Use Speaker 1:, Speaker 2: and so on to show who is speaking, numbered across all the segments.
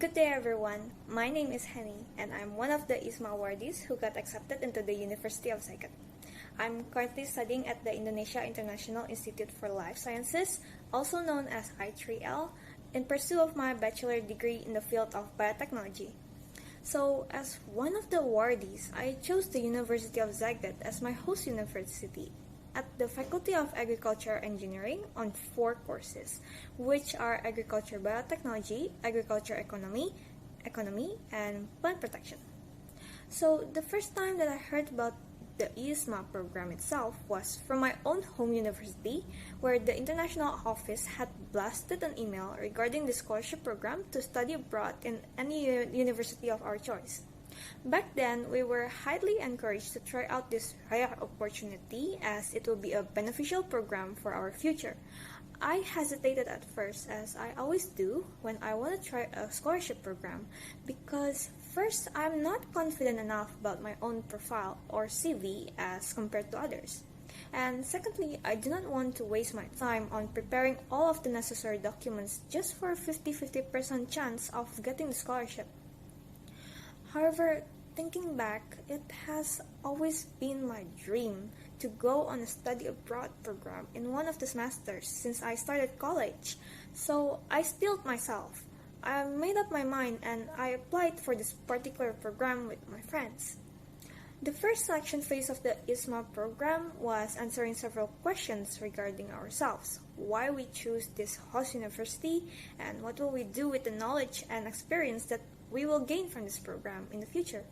Speaker 1: Good day everyone, my name is Hennie and I'm one of the IISMA awardees who got accepted into the University of Szeged. I'm currently studying at the Indonesia International Institute for Life Sciences, also known as I3L, in pursuit of my bachelor degree in the field of biotechnology. So, as one of the awardees, I chose the University of Szeged as my host university at the Faculty of Agriculture Engineering on 4 courses, which are Agriculture Biotechnology, Agriculture Economy, and Plant Protection. So, the first time that I heard about the IISMA program itself was from my own home university, where the international office had blasted an email regarding the scholarship program to study abroad in any university of our choice. Back then, we were highly encouraged to try out this rare opportunity as it will be a beneficial program for our future. I hesitated at first, as I always do when I want to try a scholarship program, because first, I'm not confident enough about my own profile or CV as compared to others. And secondly, I do not want to waste my time on preparing all of the necessary documents just for a 50-50% chance of getting the scholarship. However, thinking back, it has always been my dream to go on a study abroad program in one of the semesters since I started college. So I steeled myself. I made up my mind and I applied for this particular program with my friends. The first selection phase of the IISMA program was answering several questions regarding ourselves, why we choose this host university, and what will we do with the knowledge and experience that we will gain from this program in the future.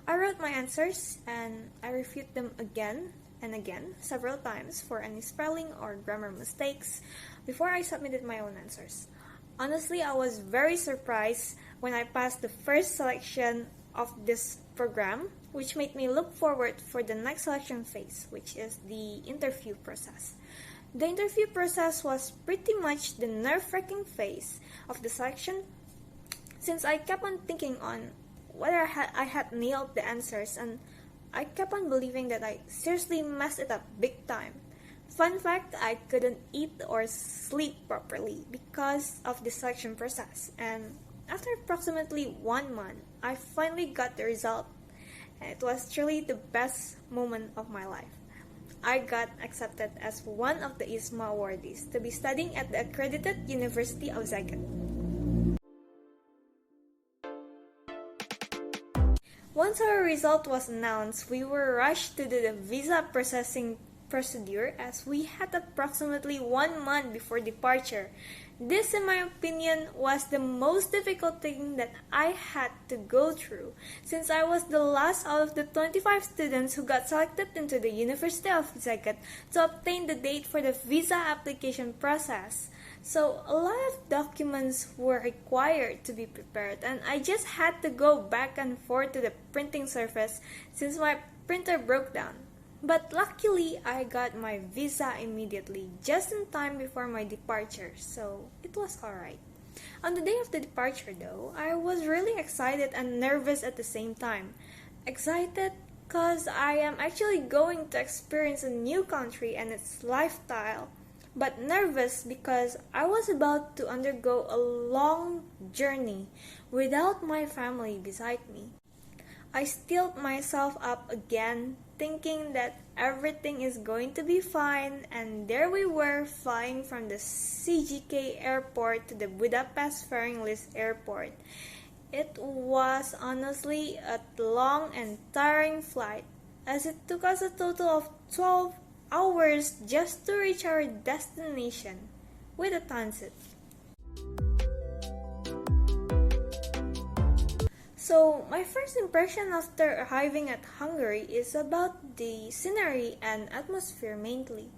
Speaker 1: I wrote my answers and I reviewed them again and again several times for any spelling or grammar mistakes before I submitted my own answers. Honestly, I was very surprised when I passed the first selection of this program, which made me look forward for the next selection phase, which is the interview process. The interview process was pretty much the nerve-wracking phase of the selection, since I kept on thinking on whether I had nailed the answers, and I kept on believing that I seriously messed it up big time. Fun fact, I couldn't eat or sleep properly because of the selection process, and after approximately 1 month, I finally got the result, and it was truly the best moment of my life. I got accepted as one of the IISMA awardees to be studying at the accredited University of Szeged. Once our result was announced, we were rushed to do the visa processing procedure as we had approximately 1 month before departure. This, in my opinion, was the most difficult thing that I had to go through, since I was the last out of the 25 students who got selected into the University of Szeged to obtain the date for the visa application process. So a lot of documents were required to be prepared, and I just had to go back and forth to the printing surface since my printer broke down. But luckily, I got my visa immediately, just in time before my departure, so it was alright. On the day of the departure though, I was really excited and nervous at the same time. Excited because I am actually going to experience a new country and its lifestyle, but nervous because I was about to undergo a long journey without my family beside me. I steeled myself up again, thinking that everything is going to be fine, and there we were flying from the CGK airport to the Budapest Flying List airport. It was honestly a long and tiring flight, as it took us a total of 12 hours just to reach our destination with a transit. So, my first impression after arriving at Hungary is about the scenery and atmosphere mainly.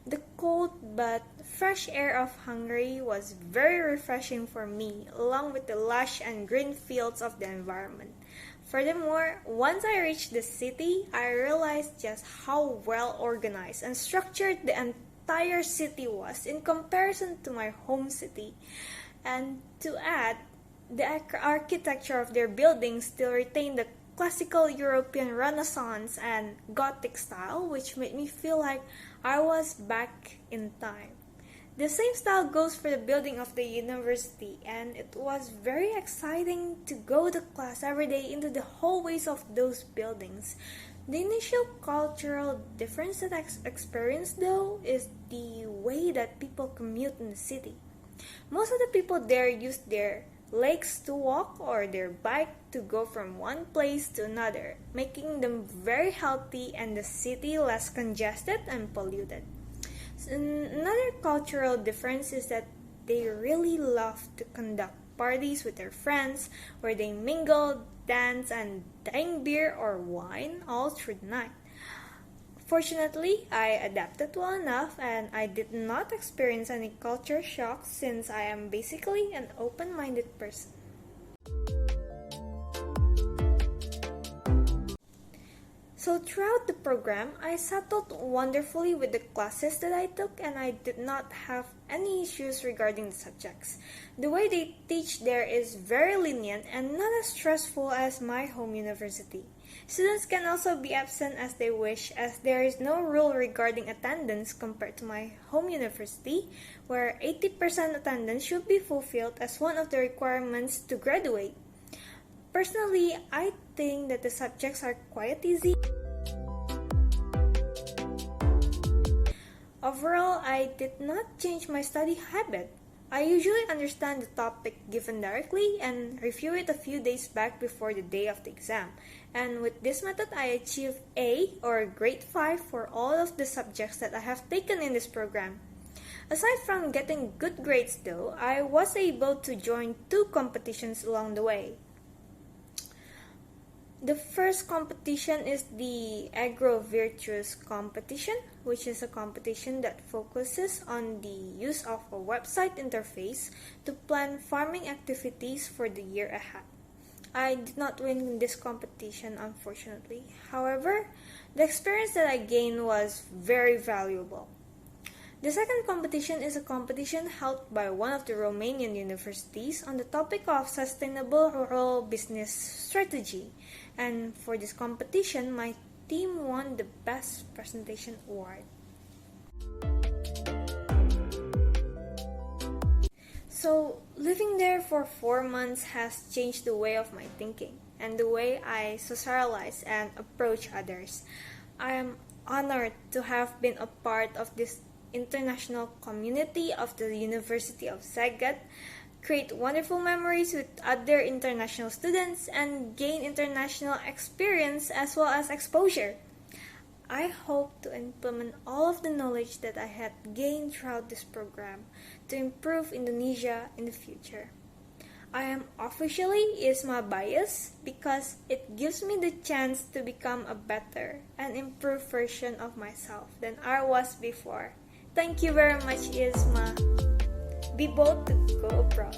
Speaker 1: The cold but fresh air of Hungary was very refreshing for me, along with the lush and green fields of the environment. Furthermore, once I reached the city, I realized just how well organized and structured the entire city was in comparison to my home city. And to add, the architecture of their buildings still retained the classical European Renaissance and Gothic style, which made me feel like I was back in time. The same style goes for the building of the university, and it was very exciting to go to class every day into the hallways of those buildings. The initial cultural difference that I experienced though is the way that people commute in the city. Most of the people there use their legs to walk or their bike to go from one place to another, making them very healthy and the city less congested and polluted. Another cultural difference is that they really love to conduct parties with their friends where they mingle, dance, and drink beer or wine all through the night. Fortunately, I adapted well enough and I did not experience any culture shock since I am basically an open-minded person. So throughout the program, I settled wonderfully with the classes that I took and I did not have any issues regarding the subjects. The way they teach there is very lenient and not as stressful as my home university. Students can also be absent as they wish as there is no rule regarding attendance compared to my home university where 80% attendance should be fulfilled as one of the requirements to graduate. Personally, I think that the subjects are quite easy. Overall, I did not change my study habit. I usually understand the topic given directly and review it a few days back before the day of the exam. And with this method, I achieved A or grade 5 for all of the subjects that I have taken in this program. Aside from getting good grades though, I was able to join 2 competitions along the way. The first competition is the Agro Virtuous competition, which is a competition that focuses on the use of a website interface to plan farming activities for the year ahead. I did not win this competition, unfortunately. However, the experience that I gained was very valuable. The second competition is a competition held by one of the Romanian universities on the topic of sustainable rural business strategy. And for this competition, my team won the Best Presentation Award. So, living there for 4 months has changed the way of my thinking and the way I socialize and approach others. I am honored to have been a part of this international community of the University of Szeged, create wonderful memories with other international students, and gain international experience as well as exposure. I hope to implement all of the knowledge that I had gained throughout this program to improve Indonesia in the future. I am officially IISMA biased because it gives me the chance to become a better and improved version of myself than I was before. Thank you very much, IISMA. Be bold to go abroad.